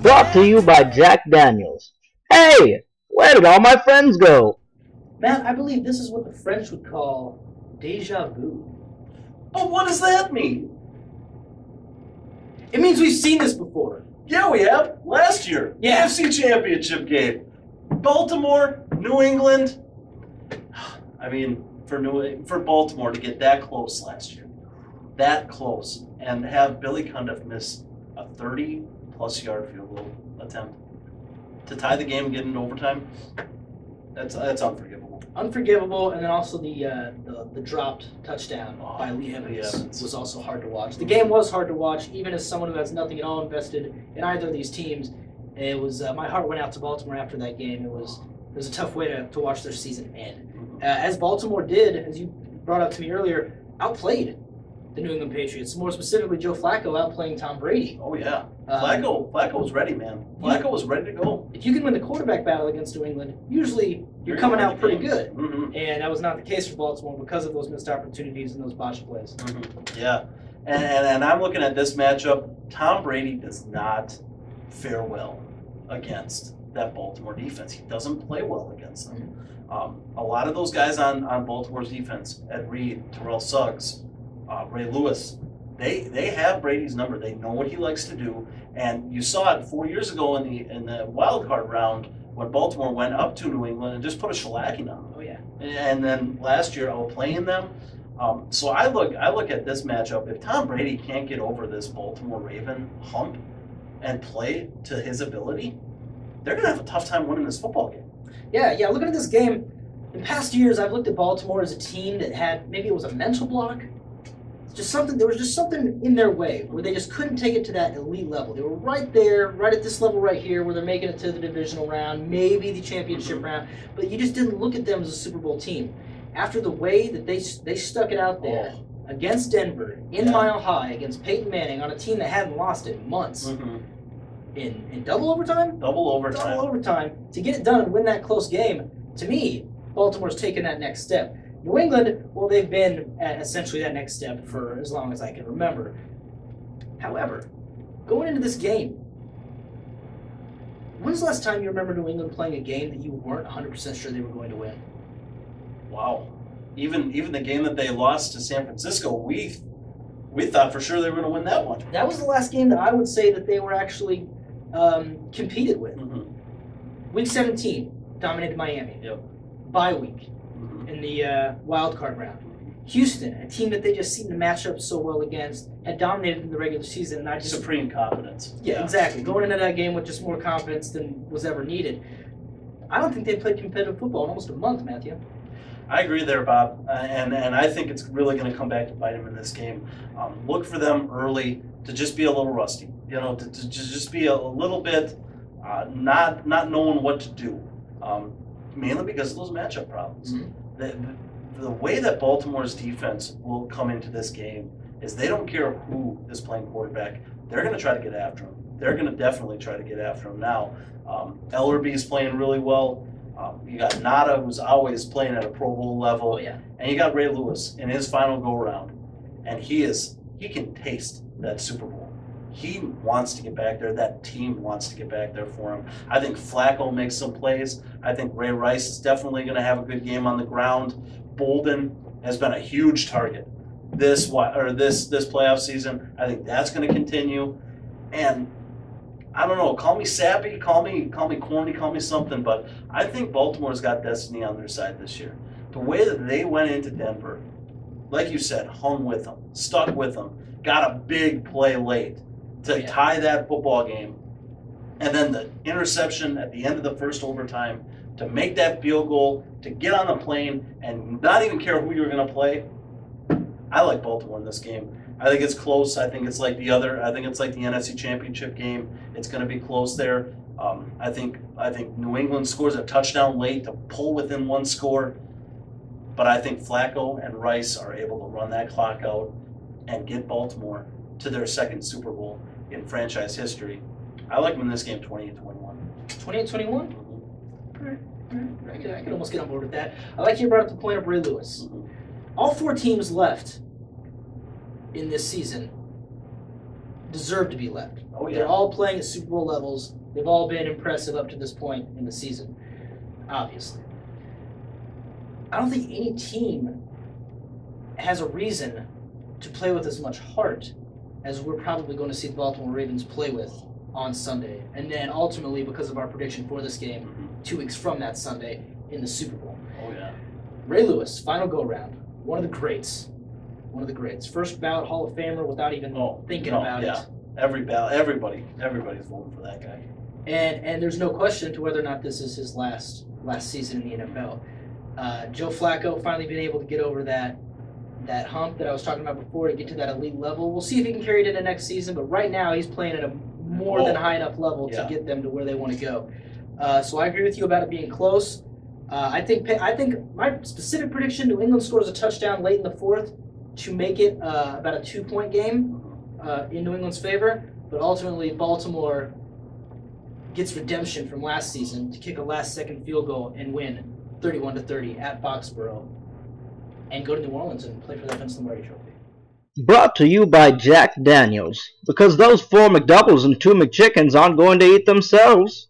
Brought to you by Jack Daniels. Hey, where did all my friends go? Matt, I believe this is what the French would call deja vu. But what does that mean? It means we've seen this before. Yeah, we have. Last year. Yeah. AFC Championship game. Baltimore, New England. I mean, for Baltimore to get that close last year. That close. And have Billy Cundiff miss a 30-plus yard field goal attempt to tie the game and get into overtime. That's unforgivable. Unforgivable, and then also the dropped touchdown by Lee Evans was also hard to watch. The game was hard to watch, even as someone who has nothing at all invested in either of these teams. It was my heart went out to Baltimore after that game. It was a tough way to watch their season end. As Baltimore did, as you brought up to me earlier, outplayed the New England Patriots. More specifically, Joe Flacco outplaying Tom Brady. Oh yeah, Flacco was ready, man. Flacco was ready to go. If you can win the quarterback battle against New England, usually you're coming out pretty good. Mm-hmm. And that was not the case for Baltimore because of those missed opportunities and those botched plays. Mm-hmm. Yeah, and I'm looking at this matchup. Tom Brady does not fare well against that Baltimore defense. He doesn't play well against them. A lot of those guys on Baltimore's defense, Ed Reed, Terrell Suggs, Ray Lewis, they have Brady's number. They know what he likes to do, and you saw it 4 years ago in the wild card round when Baltimore went up to New England and just put a shellacking on them. Oh yeah. And then last year, outplaying them. So I look at this matchup. If Tom Brady can't get over this Baltimore Raven hump and play to his ability, they're gonna have a tough time winning this football game. Yeah. Looking at this game, in past years, I've looked at Baltimore as a team that had maybe it was a mental block. There was just something in their way where they just couldn't take it to that elite level. They were right there, right at this level right here, where they're making it to the divisional round, maybe the championship round, but you just didn't look at them as a Super Bowl team. After the way that they stuck it out there against Denver, in Mile High, against Peyton Manning, on a team that hadn't lost in months, in double overtime? Double overtime. To get it done and win that close game, to me, Baltimore's taken that next step. New England, well, they've been at essentially that next step for as long as I can remember. However, going into this game, when's the last time you remember New England playing a game that you weren't 100% sure they were going to win? Wow. Even the game that they lost to San Francisco, we thought for sure they were going to win that one. That was the last game that I would say that they were actually competed with. Week 17, dominated Miami. Yep. Bye week. In the wild card round. Houston, a team that they just seemed to match up so well against, had dominated in the regular season. And Supreme confidence. Yeah, exactly. Going into that game with just more confidence than was ever needed. I don't think they played competitive football in almost a month, Matthew. I agree there, Bob. And I think it's really going to come back to bite them in this game. Look for them early to just be a little rusty. To just be a little bit not knowing what to do. Mainly because of those matchup problems. The way that Baltimore's defense will come into this game is they don't care who is playing quarterback. They're going to try to get after him. They're going to definitely try to get after him now. Ellerby is playing really well. You got Nada, who's always playing at a Pro Bowl level. And you got Ray Lewis in his final go-round. And he can taste that Super Bowl. He wants to get back there. That team wants to get back there for him. I think Flacco makes some plays. I think Ray Rice is definitely going to have a good game on the ground. Bolden has been a huge target this playoff season. I think that's going to continue. And I don't know. Call me sappy. Call me corny. Call me something. But I think Baltimore's got destiny on their side this year. The way that they went into Denver, like you said, hung with them, stuck with them, got a big play late to tie that football game, and then the interception at the end of the first overtime to make that field goal, to get on the plane and not even care who you're going to play. I like Baltimore in this game. I think it's close. I think it's like the NFC Championship game. It's going to be close there. I think New England scores a touchdown late to pull within one score, but I think Flacco and Rice are able to run that clock out and get Baltimore to their second Super Bowl in franchise history. I like them in this game 28-21. 28-21? I could almost get on board with that. I like you brought up the point of Ray Lewis. All four teams left in this season deserve to be left. Oh, yeah. They're all playing at Super Bowl levels. They've all been impressive up to this point in the season, obviously. I don't think any team has a reason to play with as much heart as we're probably going to see the Baltimore Ravens play with on Sunday. And then ultimately, because of our prediction for this game, 2 weeks from that Sunday in the Super Bowl. Oh, yeah. Ray Lewis, final go-around. One of the greats. One of the greats. First ballot Hall of Famer without even thinking about it. Everybody's voting for that guy. And there's no question to whether or not this is his last season in the NFL. Joe Flacco finally been able to get over that hump that I was talking about before to get to that elite level. We'll see if he can carry it into next season, but right now he's playing at a more than high enough level to get them to where they want to go. So I agree with you about it being close. I think my specific prediction: New England scores a touchdown late in the 4th to make it about a 2-point game in New England's favor. But ultimately, Baltimore gets redemption from last season to kick a last-second field goal and win 31-30 at Foxborough, and go to New Orleans and play for the Vince Lombardi Trophy. Brought to you by Jack Daniels, because those 4 McDoubles and 2 McChickens aren't going to eat themselves.